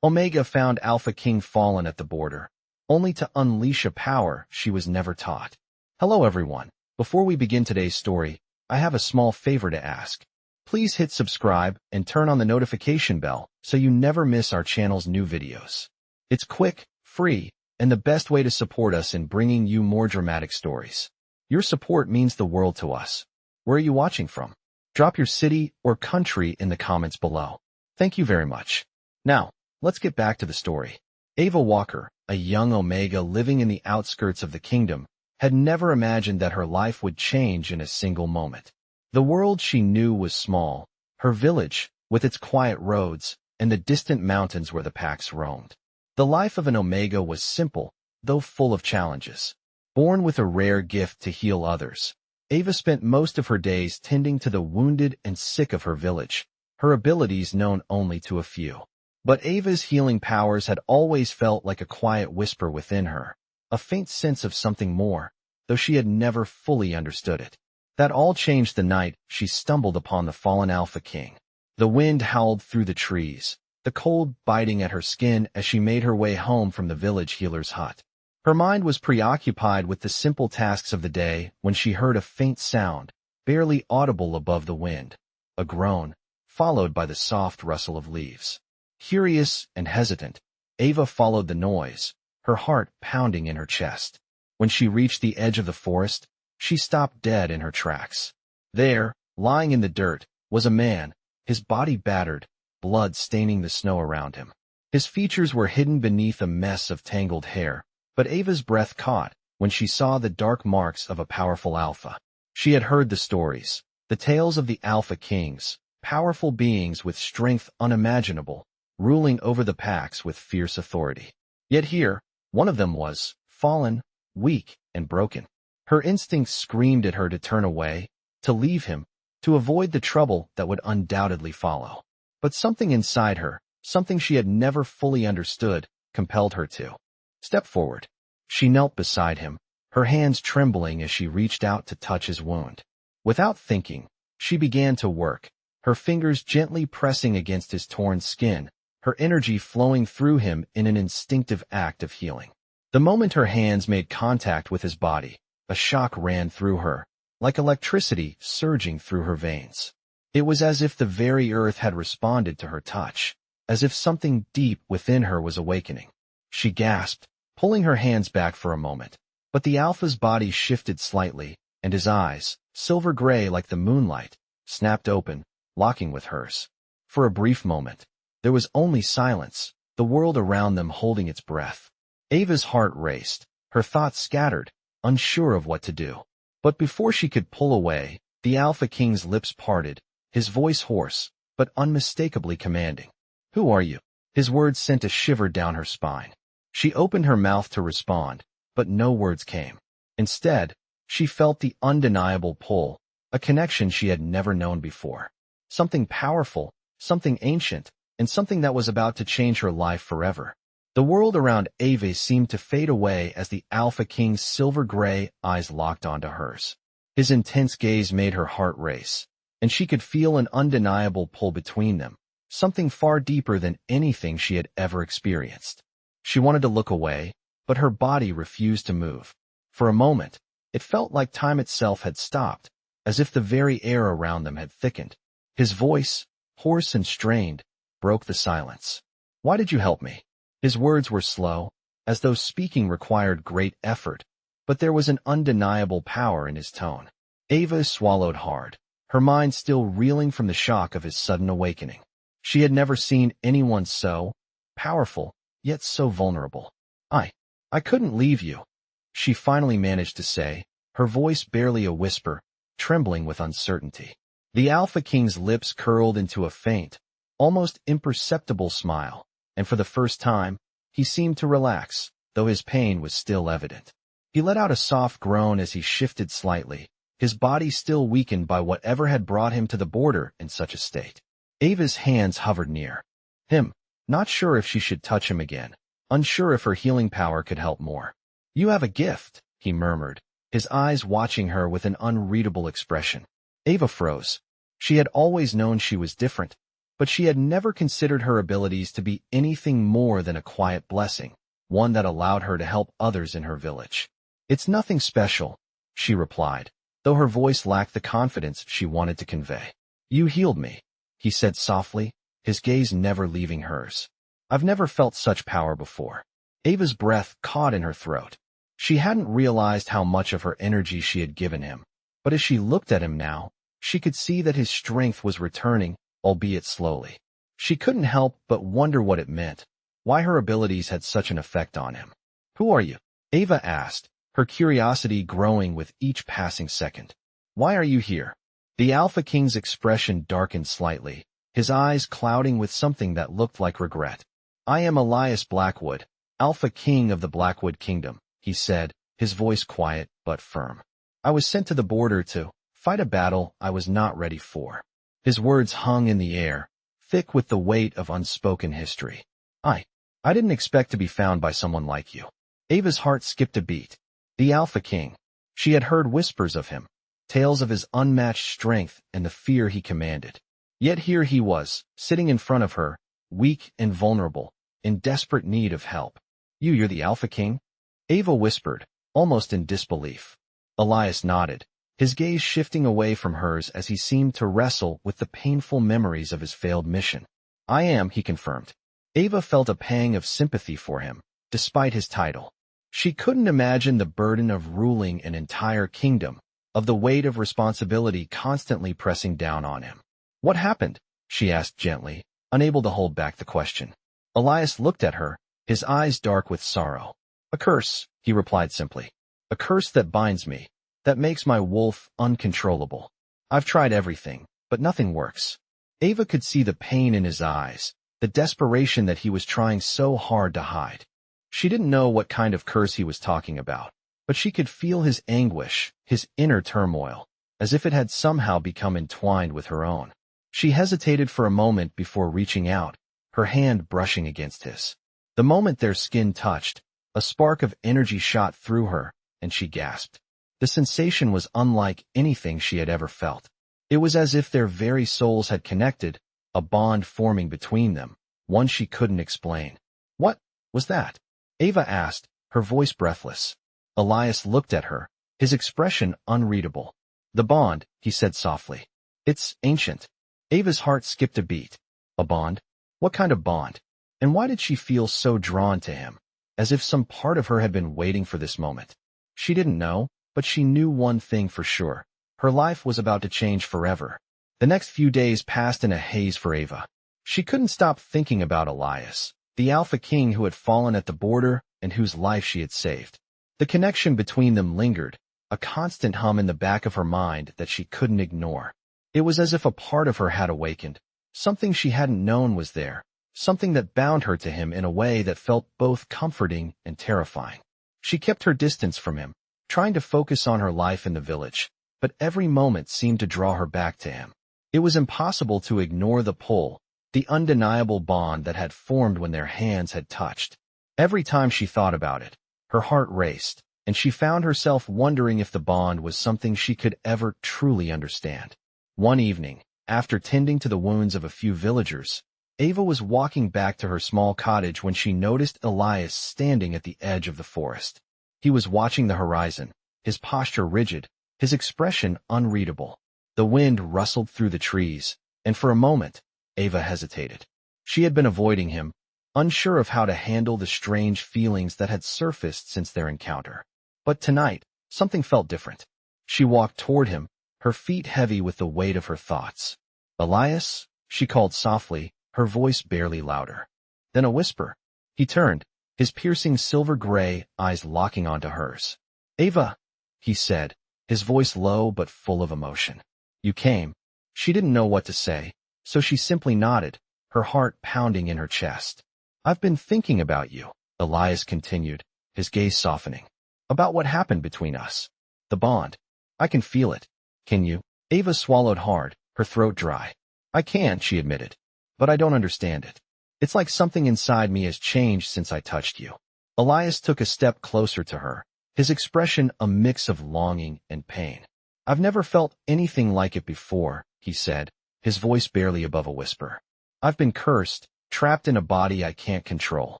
Omega found Alpha King fallen at the border, only to unleash a power she was never taught. Hello everyone. Before we begin today's story, I have a small favor to ask. Please hit subscribe and turn on the notification bell so you never miss our channel's new videos. It's quick, free, and the best way to support us in bringing you more dramatic stories. Your support means the world to us. Where are you watching from? Drop your city or country in the comments below. Thank you very much. Now, let's get back to the story. Ava Walker, a young Omega living in the outskirts of the kingdom, had never imagined that her life would change in a single moment. The world she knew was small, her village, with its quiet roads, and the distant mountains where the packs roamed. The life of an Omega was simple, though full of challenges. Born with a rare gift to heal others, Ava spent most of her days tending to the wounded and sick of her village, her abilities known only to a few. But Ava's healing powers had always felt like a quiet whisper within her, a faint sense of something more, though she had never fully understood it. That all changed the night she stumbled upon the fallen Alpha King. The wind howled through the trees, the cold biting at her skin as she made her way home from the village healer's hut. Her mind was preoccupied with the simple tasks of the day when she heard a faint sound, barely audible above the wind, a groan, followed by the soft rustle of leaves. Curious and hesitant, Ava followed the noise, her heart pounding in her chest. When she reached the edge of the forest, she stopped dead in her tracks. There, lying in the dirt, was a man, his body battered, blood staining the snow around him. His features were hidden beneath a mess of tangled hair, but Ava's breath caught when she saw the dark marks of a powerful alpha. She had heard the stories, the tales of the Alpha Kings, powerful beings with strength unimaginable, ruling over the packs with fierce authority. Yet here, one of them was fallen, weak, and broken. Her instincts screamed at her to turn away, to leave him, to avoid the trouble that would undoubtedly follow. But something inside her, something she had never fully understood, compelled her to step forward. She knelt beside him, her hands trembling as she reached out to touch his wound. Without thinking, she began to work, her fingers gently pressing against his torn skin, her energy flowing through him in an instinctive act of healing. The moment her hands made contact with his body, a shock ran through her, like electricity surging through her veins. It was as if the very earth had responded to her touch, as if something deep within her was awakening. She gasped, pulling her hands back for a moment, but the Alpha's body shifted slightly, and his eyes, silver gray like the moonlight, snapped open, locking with hers. For a brief moment, there was only silence, the world around them holding its breath. Ava's heart raced, her thoughts scattered, unsure of what to do. But before she could pull away, the Alpha King's lips parted, his voice hoarse, but unmistakably commanding. "Who are you?" His words sent a shiver down her spine. She opened her mouth to respond, but no words came. Instead, she felt the undeniable pull, a connection she had never known before. Something powerful, something ancient, and something that was about to change her life forever. The world around Ava seemed to fade away as the Alpha King's silver-gray eyes locked onto hers. His intense gaze made her heart race, and she could feel an undeniable pull between them, something far deeper than anything she had ever experienced. She wanted to look away, but her body refused to move. For a moment, it felt like time itself had stopped, as if the very air around them had thickened. His voice, hoarse and strained, broke the silence. "Why did you help me?" His words were slow, as though speaking required great effort, but there was an undeniable power in his tone. Ava swallowed hard, her mind still reeling from the shock of his sudden awakening. She had never seen anyone so powerful, yet so vulnerable. I couldn't leave you," she finally managed to say, her voice barely a whisper, trembling with uncertainty. The Alpha King's lips curled into a faint, almost imperceptible smile, and for the first time, he seemed to relax, though his pain was still evident. He let out a soft groan as he shifted slightly, his body still weakened by whatever had brought him to the border in such a state. Ava's hands hovered near him, not sure if she should touch him again, unsure if her healing power could help more. "You have a gift," he murmured, his eyes watching her with an unreadable expression. Ava froze. She had always known she was different, but she had never considered her abilities to be anything more than a quiet blessing, one that allowed her to help others in her village. "It's nothing special," she replied, though her voice lacked the confidence she wanted to convey. "You healed me," he said softly, his gaze never leaving hers. "I've never felt such power before." Ava's breath caught in her throat. She hadn't realized how much of her energy she had given him, but as she looked at him now, she could see that his strength was returning, albeit slowly. She couldn't help but wonder what it meant, why her abilities had such an effect on him. "Who are you?" Ava asked, her curiosity growing with each passing second. "Why are you here?" The Alpha King's expression darkened slightly, his eyes clouding with something that looked like regret. "I am Elias Blackwood, Alpha King of the Blackwood Kingdom," he said, his voice quiet but firm. "I was sent to the border to fight a battle I was not ready for." His words hung in the air, thick with the weight of unspoken history. I didn't expect to be found by someone like you." Ava's heart skipped a beat. The Alpha King. She had heard whispers of him, tales of his unmatched strength and the fear he commanded. Yet here he was, sitting in front of her, weak and vulnerable, in desperate need of help. You're the Alpha King?" Ava whispered, almost in disbelief. Elias nodded, his gaze shifting away from hers as he seemed to wrestle with the painful memories of his failed mission. "I am," he confirmed. Ava felt a pang of sympathy for him, despite his title. She couldn't imagine the burden of ruling an entire kingdom, of the weight of responsibility constantly pressing down on him. "What happened?" she asked gently, unable to hold back the question. Elias looked at her, his eyes dark with sorrow. "A curse," he replied simply. "A curse that binds me, that makes my wolf uncontrollable. I've tried everything, but nothing works." Ava could see the pain in his eyes, the desperation that he was trying so hard to hide. She didn't know what kind of curse he was talking about, but she could feel his anguish, his inner turmoil, as if it had somehow become entwined with her own. She hesitated for a moment before reaching out, her hand brushing against his. The moment their skin touched, a spark of energy shot through her, and she gasped. The sensation was unlike anything she had ever felt. It was as if their very souls had connected, a bond forming between them, one she couldn't explain. "What was that?" Ava asked, her voice breathless. Elias looked at her, his expression unreadable. "The bond," he said softly. "It's ancient." Ava's heart skipped a beat. A bond? What kind of bond? And why did she feel so drawn to him, as if some part of her had been waiting for this moment? She didn't know, but she knew one thing for sure. Her life was about to change forever. The next few days passed in a haze for Ava. She couldn't stop thinking about Elias, the Alpha King who had fallen at the border and whose life she had saved. The connection between them lingered, a constant hum in the back of her mind that she couldn't ignore. It was as if a part of her had awakened. Something she hadn't known was there, something that bound her to him in a way that felt both comforting and terrifying. She kept her distance from him, trying to focus on her life in the village, but every moment seemed to draw her back to him. It was impossible to ignore the pull, the undeniable bond that had formed when their hands had touched. Every time she thought about it, her heart raced, and she found herself wondering if the bond was something she could ever truly understand. One evening, after tending to the wounds of a few villagers, Ava was walking back to her small cottage when she noticed Elias standing at the edge of the forest. He was watching the horizon, his posture rigid, his expression unreadable. The wind rustled through the trees, and for a moment, Ava hesitated. She had been avoiding him, unsure of how to handle the strange feelings that had surfaced since their encounter. But tonight, something felt different. She walked toward him, her feet heavy with the weight of her thoughts. "Elias?" she called softly, her voice barely louder. Then a whisper. He turned, his piercing silver-gray eyes locking onto hers. "Ava," he said, his voice low but full of emotion. "You came." She didn't know what to say, so she simply nodded, her heart pounding in her chest. "I've been thinking about you," Elias continued, his gaze softening. "About what happened between us. The bond. I can feel it. Can you?" Ava swallowed hard, her throat dry. "I can," she admitted. "But I don't understand it. It's like something inside me has changed since I touched you." Elias took a step closer to her, his expression a mix of longing and pain. "I've never felt anything like it before," he said, his voice barely above a whisper. I've been cursed, trapped in a body I can't control.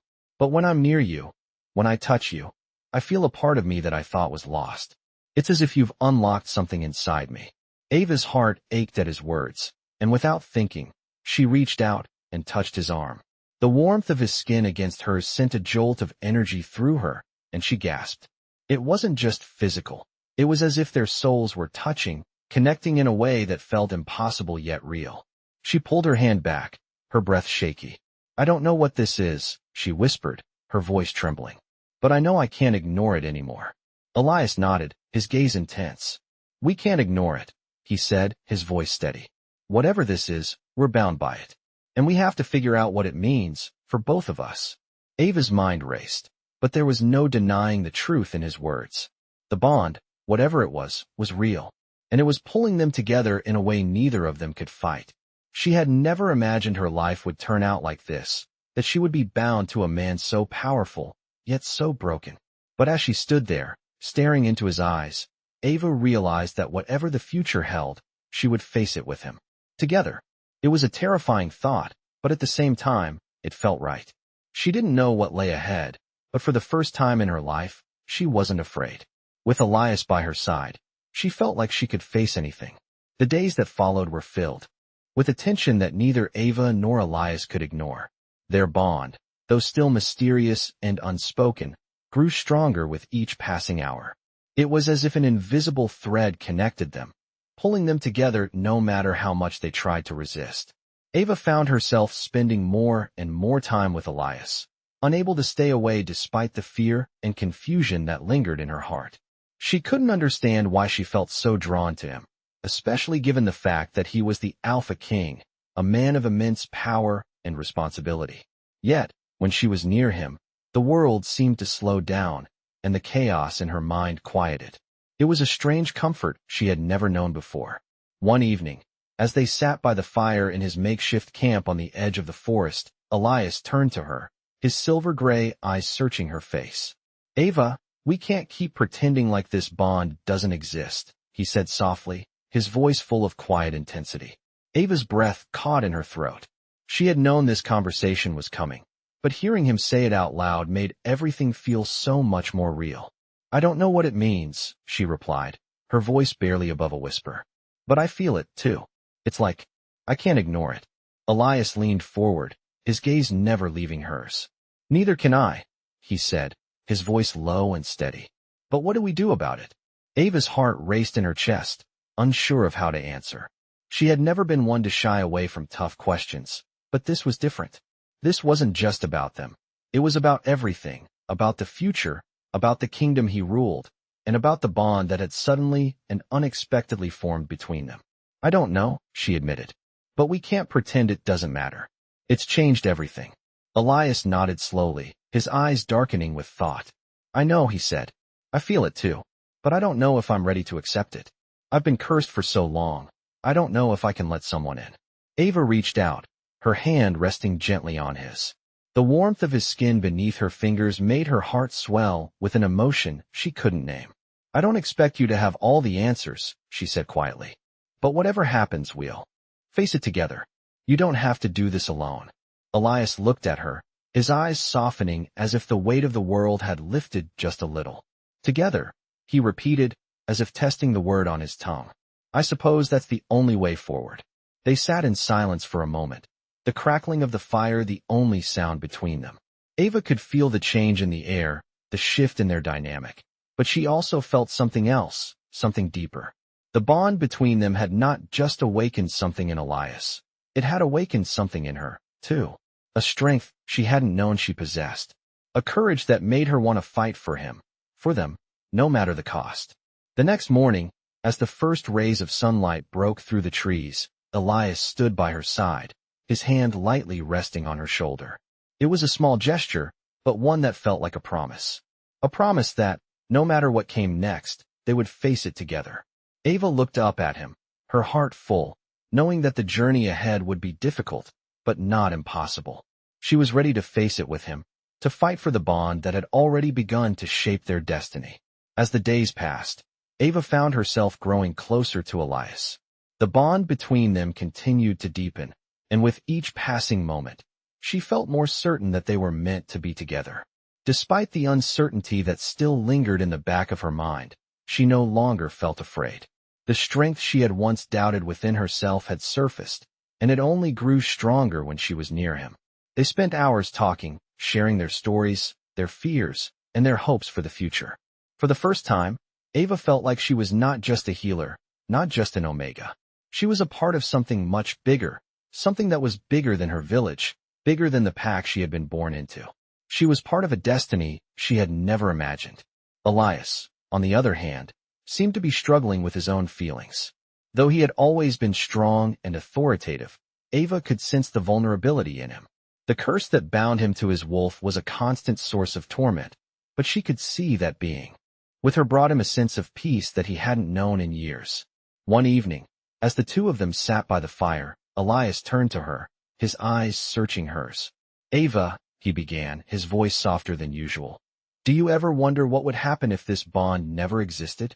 But when I'm near you, when I touch you, I feel a part of me that I thought was lost. It's as if you've unlocked something inside me." Ava's heart ached at his words, and without thinking, she reached out and touched his arm. The warmth of his skin against hers sent a jolt of energy through her, and she gasped. It wasn't just physical. It was as if their souls were touching, connecting in a way that felt impossible yet real. She pulled her hand back, her breath shaky. "I don't know what this is," she whispered, her voice trembling. "But I know I can't ignore it anymore." Elias nodded, his gaze intense. "We can't ignore it," he said, his voice steady. "Whatever this is, we're bound by it. And we have to figure out what it means, for both of us." Ava's mind raced, but there was no denying the truth in his words. The bond, whatever it was real, and it was pulling them together in a way neither of them could fight. She had never imagined her life would turn out like this, that she would be bound to a man so powerful, yet so broken. But as she stood there, staring into his eyes, Ava realized that whatever the future held, she would face it with him. Together. It was a terrifying thought, but at the same time, it felt right. She didn't know what lay ahead, but for the first time in her life, she wasn't afraid. With Elias by her side, she felt like she could face anything. The days that followed were filled with a tension that neither Ava nor Elias could ignore. Their bond, though still mysterious and unspoken, grew stronger with each passing hour. It was as if an invisible thread connected them, pulling them together no matter how much they tried to resist. Ava found herself spending more and more time with Elias, unable to stay away despite the fear and confusion that lingered in her heart. She couldn't understand why she felt so drawn to him, especially given the fact that he was the Alpha King, a man of immense power and responsibility. Yet, when she was near him, the world seemed to slow down, and the chaos in her mind quieted. It was a strange comfort she had never known before. One evening, as they sat by the fire in his makeshift camp on the edge of the forest, Elias turned to her, his silver-gray eyes searching her face. "Ava, we can't keep pretending like this bond doesn't exist," he said softly, his voice full of quiet intensity. Ava's breath caught in her throat. She had known this conversation was coming, but hearing him say it out loud made everything feel so much more real. "I don't know what it means," she replied, her voice barely above a whisper. "But I feel it, too. It's like, I can't ignore it." Elias leaned forward, his gaze never leaving hers. "Neither can I," he said, his voice low and steady. "But what do we do about it?" Ava's heart raced in her chest, unsure of how to answer. She had never been one to shy away from tough questions, but this was different. This wasn't just about them. It was about everything, about the future, about the kingdom he ruled, and about the bond that had suddenly and unexpectedly formed between them. "I don't know," she admitted. "But we can't pretend it doesn't matter. It's changed everything." Elias nodded slowly, his eyes darkening with thought. "I know," he said. "I feel it too. But I don't know if I'm ready to accept it. I've been cursed for so long. I don't know if I can let someone in." Ava reached out, her hand resting gently on his. The warmth of his skin beneath her fingers made her heart swell with an emotion she couldn't name. "I don't expect you to have all the answers," she said quietly. "But whatever happens, we'll face it together. You don't have to do this alone." Elias looked at her, his eyes softening as if the weight of the world had lifted just a little. "Together," he repeated, as if testing the word on his tongue. "I suppose that's the only way forward." They sat in silence for a moment, the crackling of the fire the only sound between them. Ava could feel the change in the air, the shift in their dynamic. But she also felt something else, something deeper. The bond between them had not just awakened something in Elias. It had awakened something in her, too. A strength she hadn't known she possessed. A courage that made her want to fight for him, for them, no matter the cost. The next morning, as the first rays of sunlight broke through the trees, Elias stood by her side, his hand lightly resting on her shoulder. It was a small gesture, but one that felt like a promise. A promise that, no matter what came next, they would face it together. Ava looked up at him, her heart full, knowing that the journey ahead would be difficult, but not impossible. She was ready to face it with him, to fight for the bond that had already begun to shape their destiny. As the days passed, Ava found herself growing closer to Elias. The bond between them continued to deepen, and with each passing moment, she felt more certain that they were meant to be together. Despite the uncertainty that still lingered in the back of her mind, she no longer felt afraid. The strength she had once doubted within herself had surfaced, and it only grew stronger when she was near him. They spent hours talking, sharing their stories, their fears, and their hopes for the future. For the first time, Ava felt like she was not just a healer, not just an Omega. She was a part of something much bigger, something that was bigger than her village, bigger than the pack she had been born into. She was part of a destiny she had never imagined. Elias, on the other hand, seemed to be struggling with his own feelings. Though he had always been strong and authoritative, Ava could sense the vulnerability in him. The curse that bound him to his wolf was a constant source of torment, but she could see that being. With her brought him a sense of peace that he hadn't known in years. One evening, as the two of them sat by the fire, Elias turned to her, his eyes searching hers. "Ava," he began, his voice softer than usual. "Do you ever wonder what would happen if this bond never existed?"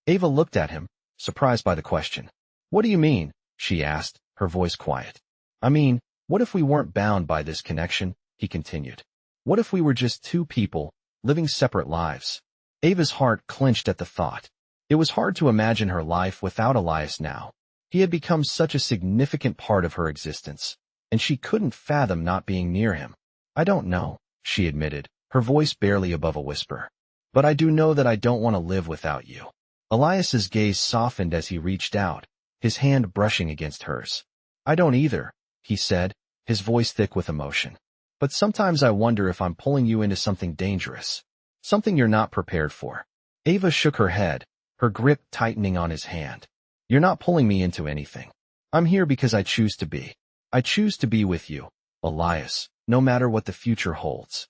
Ava looked at him, surprised by the question. "What do you mean?" she asked, her voice quiet. "I mean, what if we weren't bound by this connection?" he continued. "What if we were just two people, living separate lives?" Ava's heart clenched at the thought. It was hard to imagine her life without Elias now. He had become such a significant part of her existence, and she couldn't fathom not being near him. "I don't know," she admitted, her voice barely above a whisper. "But I do know that I don't want to live without you." Elias's gaze softened as he reached out, his hand brushing against hers. "I don't either," he said, his voice thick with emotion. "But sometimes I wonder if I'm pulling you into something dangerous, something you're not prepared for." Ava shook her head, her grip tightening on his hand. "You're not pulling me into anything. I'm here because I choose to be. I choose to be with you, Elias, no matter what the future holds."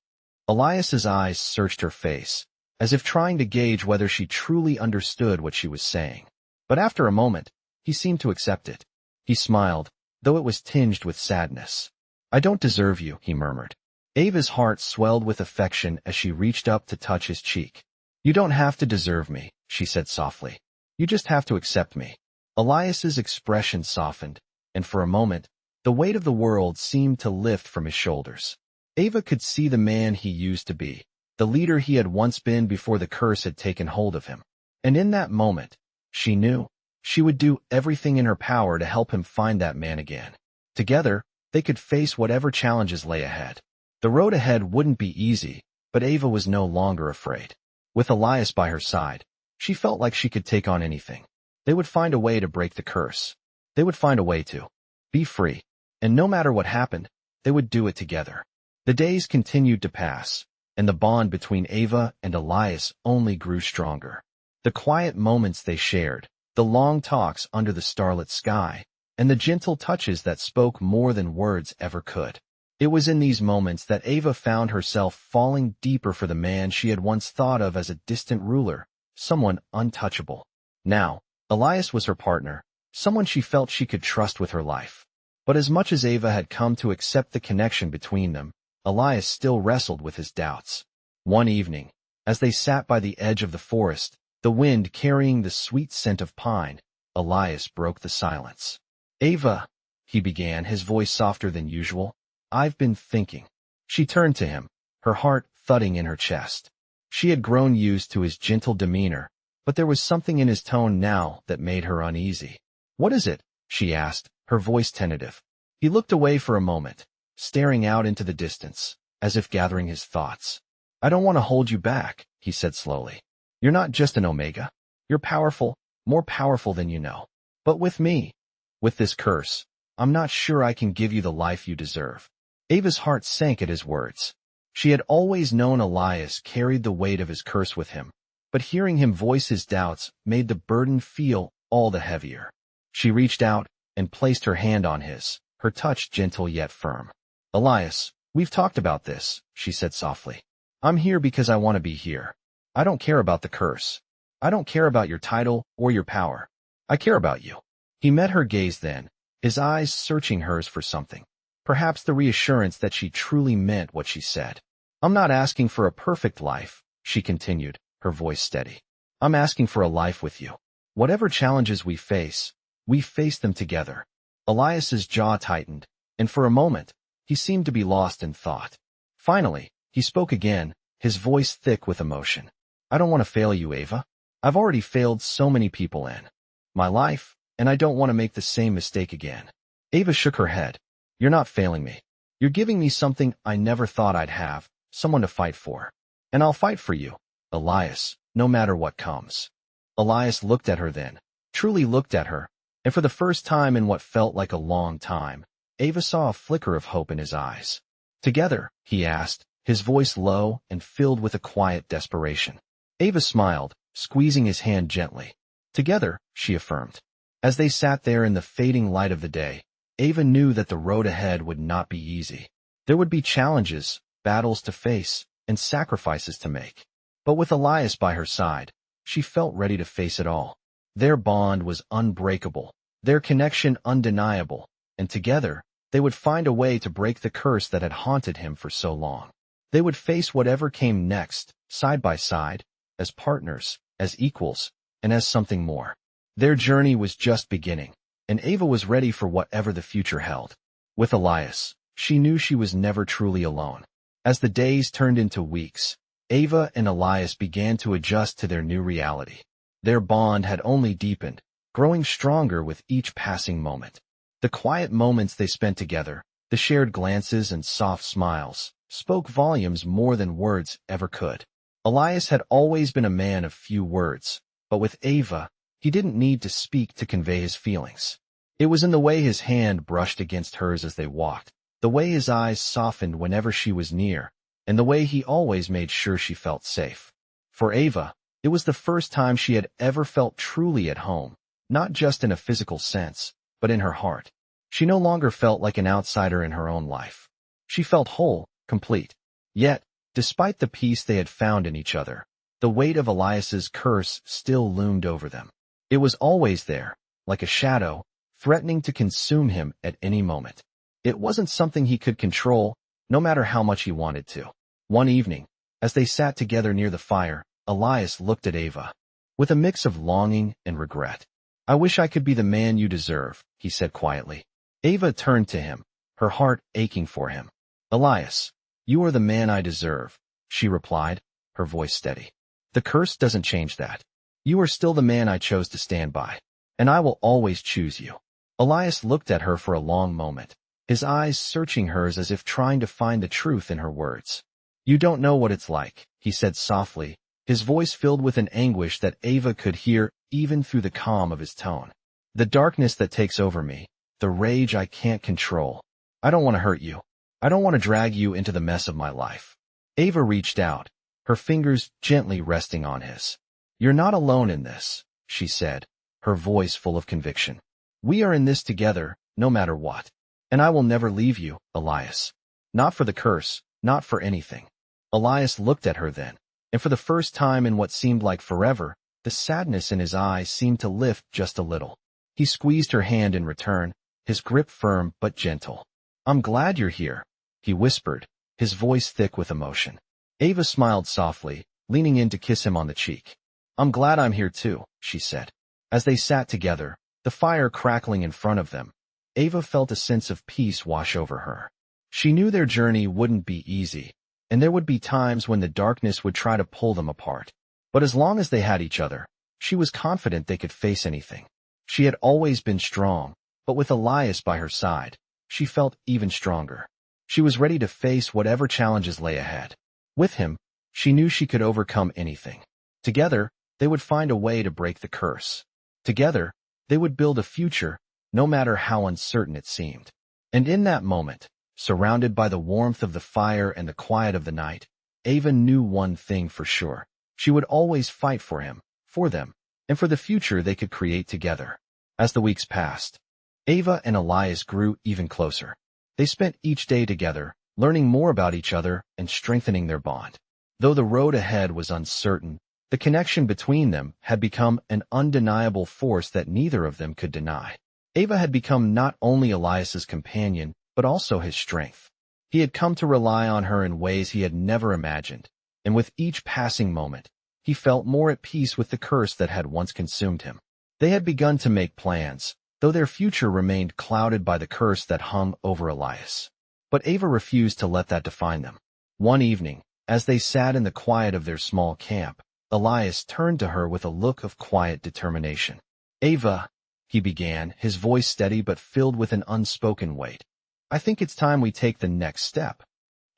Elias's eyes searched her face, as if trying to gauge whether she truly understood what she was saying. But after a moment, he seemed to accept it. He smiled, though it was tinged with sadness. "I don't deserve you," he murmured. Ava's heart swelled with affection as she reached up to touch his cheek. "You don't have to deserve me," she said softly. "You just have to accept me." Elias's expression softened, and for a moment, the weight of the world seemed to lift from his shoulders. Ava could see the man he used to be, the leader he had once been before the curse had taken hold of him. And in that moment, she knew she would do everything in her power to help him find that man again. Together, they could face whatever challenges lay ahead. The road ahead wouldn't be easy, but Ava was no longer afraid. With Elias by her side, she felt like she could take on anything. They would find a way to break the curse. They would find a way to be free. And no matter what happened, they would do it together. The days continued to pass, and the bond between Ava and Elias only grew stronger. The quiet moments they shared, the long talks under the starlit sky, and the gentle touches that spoke more than words ever could. It was in these moments that Ava found herself falling deeper for the man she had once thought of as a distant ruler, someone untouchable. Now, Elias was her partner, someone she felt she could trust with her life. But as much as Ava had come to accept the connection between them, Elias still wrestled with his doubts. One evening, as they sat by the edge of the forest, the wind carrying the sweet scent of pine, Elias broke the silence. "Ava," he began, his voice softer than usual, "I've been thinking." She turned to him, her heart thudding in her chest. She had grown used to his gentle demeanor, but there was something in his tone now that made her uneasy. "What is it?" she asked, her voice tentative. He looked away for a moment, staring out into the distance, as if gathering his thoughts. "I don't want to hold you back," he said slowly. "You're not just an Omega. You're powerful, more powerful than you know. But with me, with this curse, I'm not sure I can give you the life you deserve." Ava's heart sank at his words. She had always known Elias carried the weight of his curse with him, but hearing him voice his doubts made the burden feel all the heavier. She reached out and placed her hand on his, her touch gentle yet firm. "Elias, we've talked about this," she said softly. "I'm here because I want to be here. I don't care about the curse. I don't care about your title or your power. I care about you." He met her gaze then, his eyes searching hers for something. Perhaps the reassurance that she truly meant what she said. "I'm not asking for a perfect life," she continued, her voice steady. "I'm asking for a life with you. Whatever challenges we face them together." Elias's jaw tightened, and for a moment, he seemed to be lost in thought. Finally, he spoke again, his voice thick with emotion. I don't want to fail you, Ava. I've already failed so many people in my life, and I don't want to make the same mistake again. Ava shook her head. You're not failing me. You're giving me something I never thought I'd have, someone to fight for. And I'll fight for you, Elias, no matter what comes. Elias looked at her then, truly looked at her, and for the first time in what felt like a long time, Ava saw a flicker of hope in his eyes. Together, he asked, his voice low and filled with a quiet desperation. Ava smiled, squeezing his hand gently. Together, she affirmed. As they sat there in the fading light of the day, Ava knew that the road ahead would not be easy. There would be challenges, battles to face, and sacrifices to make. But with Elias by her side, she felt ready to face it all. Their bond was unbreakable, their connection undeniable, and together, they would find a way to break the curse that had haunted him for so long. They would face whatever came next, side by side, as partners, as equals, and as something more. Their journey was just beginning, and Ava was ready for whatever the future held. With Elias, she knew she was never truly alone. As the days turned into weeks, Ava and Elias began to adjust to their new reality. Their bond had only deepened, growing stronger with each passing moment. The quiet moments they spent together, the shared glances and soft smiles, spoke volumes more than words ever could. Elias had always been a man of few words, but with Ava, he didn't need to speak to convey his feelings. It was in the way his hand brushed against hers as they walked, the way his eyes softened whenever she was near, and the way he always made sure she felt safe. For Ava, it was the first time she had ever felt truly at home, not just in a physical sense, but in her heart. She no longer felt like an outsider in her own life. She felt whole, complete. Yet, despite the peace they had found in each other, the weight of Elias's curse still loomed over them. It was always there, like a shadow, threatening to consume him at any moment. It wasn't something he could control, no matter how much he wanted to. One evening, as they sat together near the fire, Elias looked at Ava. With a mix of longing and regret. I wish I could be the man you deserve, he said quietly. Ava turned to him, her heart aching for him. Elias, you are the man I deserve, she replied, her voice steady. The curse doesn't change that. You are still the man I chose to stand by, and I will always choose you. Elias looked at her for a long moment, his eyes searching hers as if trying to find the truth in her words. You don't know what it's like, he said softly, his voice filled with an anguish that Ava could hear even through the calm of his tone. The darkness that takes over me, the rage I can't control. I don't want to hurt you. I don't want to drag you into the mess of my life. Ava reached out, her fingers gently resting on his. You're not alone in this, she said, her voice full of conviction. We are in this together, no matter what. And I will never leave you, Elias. Not for the curse, not for anything. Elias looked at her then, and for the first time in what seemed like forever, the sadness in his eyes seemed to lift just a little. He squeezed her hand in return, his grip firm but gentle. I'm glad you're here, he whispered, his voice thick with emotion. Ava smiled softly, leaning in to kiss him on the cheek. I'm glad I'm here too, she said. As they sat together, the fire crackling in front of them, Ava felt a sense of peace wash over her. She knew their journey wouldn't be easy, and there would be times when the darkness would try to pull them apart. But as long as they had each other, she was confident they could face anything. She had always been strong, but with Elias by her side, she felt even stronger. She was ready to face whatever challenges lay ahead. With him, she knew she could overcome anything. Together, they would find a way to break the curse. Together, they would build a future, no matter how uncertain it seemed. And in that moment, surrounded by the warmth of the fire and the quiet of the night, Ava knew one thing for sure. She would always fight for him, for them, and for the future they could create together. As the weeks passed, Ava and Elias grew even closer. They spent each day together, learning more about each other and strengthening their bond. Though the road ahead was uncertain, the connection between them had become an undeniable force that neither of them could deny. Ava had become not only Elias's companion, but also his strength. He had come to rely on her in ways he had never imagined, and with each passing moment, he felt more at peace with the curse that had once consumed him. They had begun to make plans, though their future remained clouded by the curse that hung over Elias. But Ava refused to let that define them. One evening, as they sat in the quiet of their small camp, Elias turned to her with a look of quiet determination. "Ava," he began, his voice steady but filled with an unspoken weight. "I think it's time we take the next step."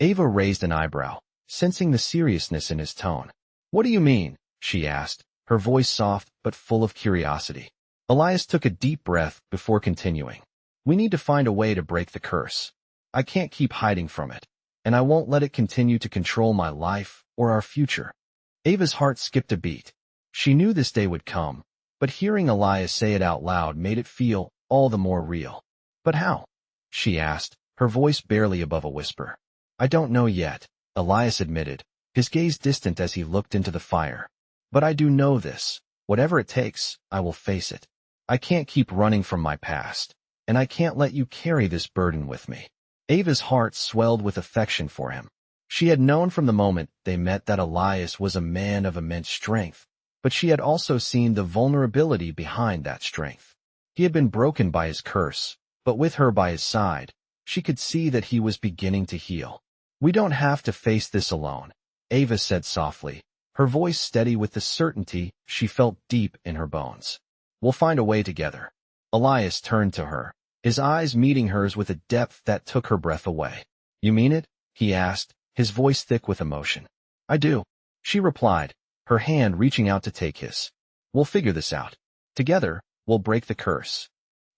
Ava raised an eyebrow, sensing the seriousness in his tone. "What do you mean?" she asked, her voice soft but full of curiosity. Elias took a deep breath before continuing. "We need to find a way to break the curse. I can't keep hiding from it, and I won't let it continue to control my life or our future." Ava's heart skipped a beat. She knew this day would come, but hearing Elias say it out loud made it feel all the more real. "But how?" she asked, her voice barely above a whisper. "I don't know yet," Elias admitted, his gaze distant as he looked into the fire. "But I do know this. Whatever it takes, I will face it. I can't keep running from my past, and I can't let you carry this burden with me." Ava's heart swelled with affection for him. She had known from the moment they met that Elias was a man of immense strength, but she had also seen the vulnerability behind that strength. He had been broken by his curse, but with her by his side, she could see that he was beginning to heal. "We don't have to face this alone," Ava said softly, her voice steady with the certainty she felt deep in her bones. "We'll find a way together." Elias turned to her, his eyes meeting hers with a depth that took her breath away. "You mean it?" he asked, his voice thick with emotion. "I do," she replied, her hand reaching out to take his. "We'll figure this out. Together, we'll break the curse."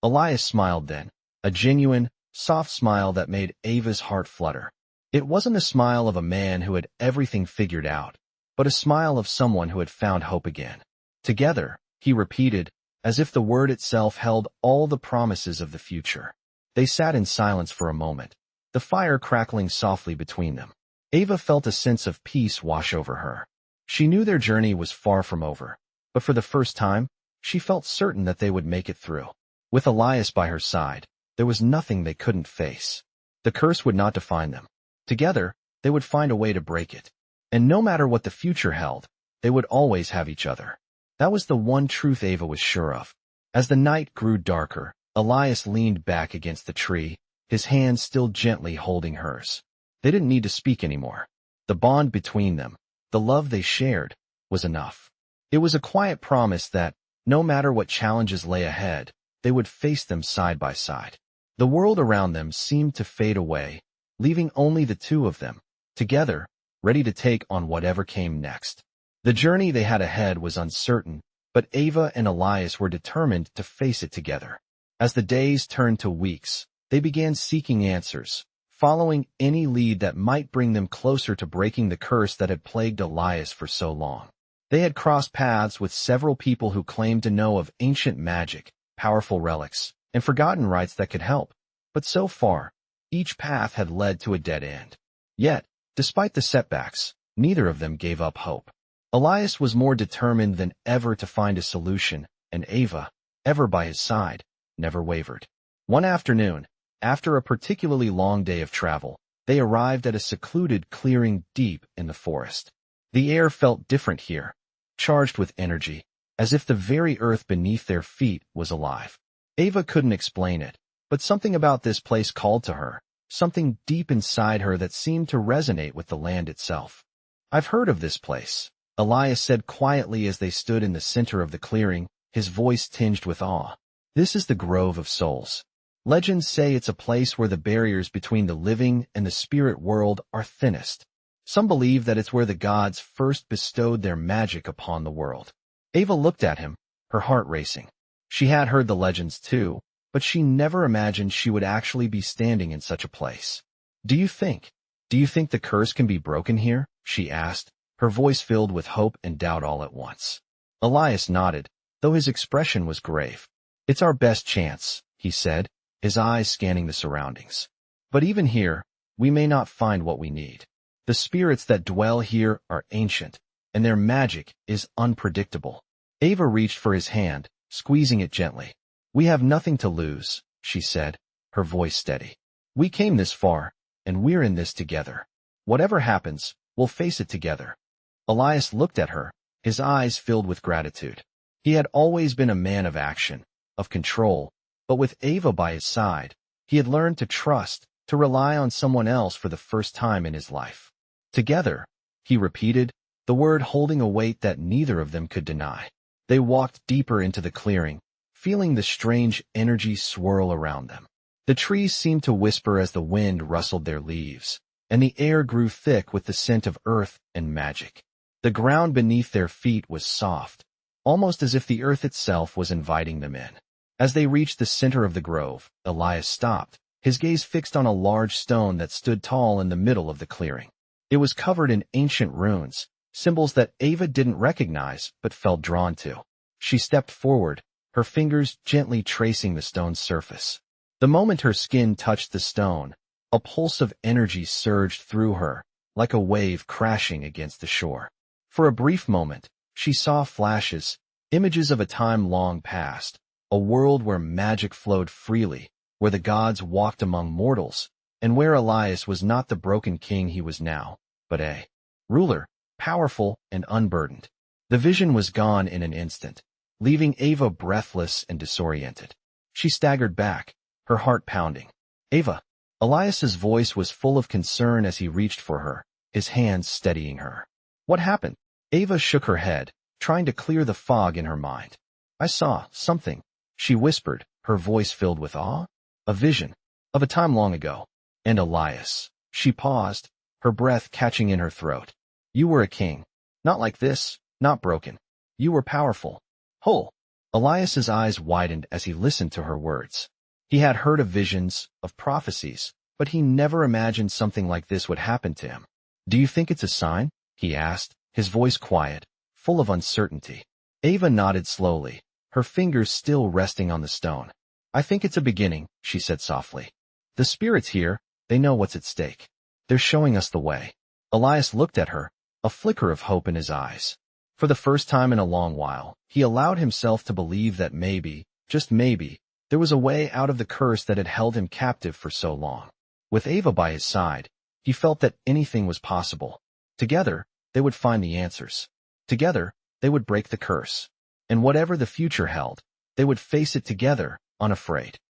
Elias smiled then, a genuine, soft smile that made Ava's heart flutter. It wasn't a smile of a man who had everything figured out, but a smile of someone who had found hope again. "Together," he repeated, as if the word itself held all the promises of the future. They sat in silence for a moment, the fire crackling softly between them. Ava felt a sense of peace wash over her. She knew their journey was far from over, but for the first time, she felt certain that they would make it through. With Elias by her side, there was nothing they couldn't face. The curse would not define them. Together, they would find a way to break it. And no matter what the future held, they would always have each other. That was the one truth Ava was sure of. As the night grew darker, Elias leaned back against the tree, his hand still gently holding hers. They didn't need to speak anymore. The bond between them, the love they shared, was enough. It was a quiet promise that, no matter what challenges lay ahead, they would face them side by side. The world around them seemed to fade away, leaving only the two of them, together, ready to take on whatever came next. The journey they had ahead was uncertain, but Ava and Elias were determined to face it together. As the days turned to weeks, they began seeking answers, following any lead that might bring them closer to breaking the curse that had plagued Elias for so long. They had crossed paths with several people who claimed to know of ancient magic, powerful relics, and forgotten rites that could help. But so far, each path had led to a dead end. Yet, despite the setbacks, neither of them gave up hope. Elias was more determined than ever to find a solution, and Ava, ever by his side, never wavered. One afternoon, after a particularly long day of travel, they arrived at a secluded clearing deep in the forest. The air felt different here, charged with energy, as if the very earth beneath their feet was alive. Ava couldn't explain it, but something about this place called to her, something deep inside her that seemed to resonate with the land itself. "I've heard of this place," Elias said quietly as they stood in the center of the clearing, his voice tinged with awe. "This is the Grove of Souls. Legends say it's a place where the barriers between the living and the spirit world are thinnest. Some believe that it's where the gods first bestowed their magic upon the world." Ava looked at him, her heart racing. She had heard the legends too, but she never imagined she would actually be standing in such a place. Do you think the curse can be broken here?" she asked, her voice filled with hope and doubt all at once. Elias nodded, though his expression was grave. "It's our best chance," he said, his eyes scanning the surroundings. "But even here, we may not find what we need. The spirits that dwell here are ancient, and their magic is unpredictable." Ava reached for his hand, squeezing it gently. "We have nothing to lose," she said, her voice steady. "We came this far, and we're in this together. Whatever happens, we'll face it together." Elias looked at her, his eyes filled with gratitude. He had always been a man of action, of control, But with Ava by his side, he had learned to trust, to rely on someone else for the first time in his life. Together, he repeated, the word holding a weight that neither of them could deny. They walked deeper into the clearing, feeling the strange energy swirl around them. The trees seemed to whisper as the wind rustled their leaves, and the air grew thick with the scent of earth and magic. The ground beneath their feet was soft, almost as if the earth itself was inviting them in. As they reached the center of the grove, Elias stopped, his gaze fixed on a large stone that stood tall in the middle of the clearing. It was covered in ancient runes, symbols that Ava didn't recognize but felt drawn to. She stepped forward, her fingers gently tracing the stone's surface. The moment her skin touched the stone, a pulse of energy surged through her, like a wave crashing against the shore. For a brief moment, she saw flashes, images of a time long past, a world where magic flowed freely, where the gods walked among mortals, and where Elias was not the broken king he was now, but a ruler, powerful and unburdened. The vision was gone in an instant, leaving Ava breathless and disoriented. She staggered back, her heart pounding. Ava! Elias's voice was full of concern as he reached for her, his hands steadying her. What happened? Ava shook her head, trying to clear the fog in her mind. I saw something, she whispered, her voice filled with awe. A vision of a time long ago. And Elias. She paused, her breath catching in her throat. You were a king. Not like this, not broken. You were powerful. Whole. Elias's eyes widened as he listened to her words. He had heard of visions, of prophecies, but he never imagined something like this would happen to him. Do you think it's a sign? He asked, his voice quiet, full of uncertainty. Ava nodded slowly, her fingers still resting on the stone. I think it's a beginning, she said softly. The spirits here, they know what's at stake. They're showing us the way. Elias looked at her, a flicker of hope in his eyes. For the first time in a long while, he allowed himself to believe that maybe, just maybe, there was a way out of the curse that had held him captive for so long. With Ava by his side, he felt that anything was possible. Together, they would find the answers. Together, they would break the curse. And whatever the future held, they would face it together, unafraid.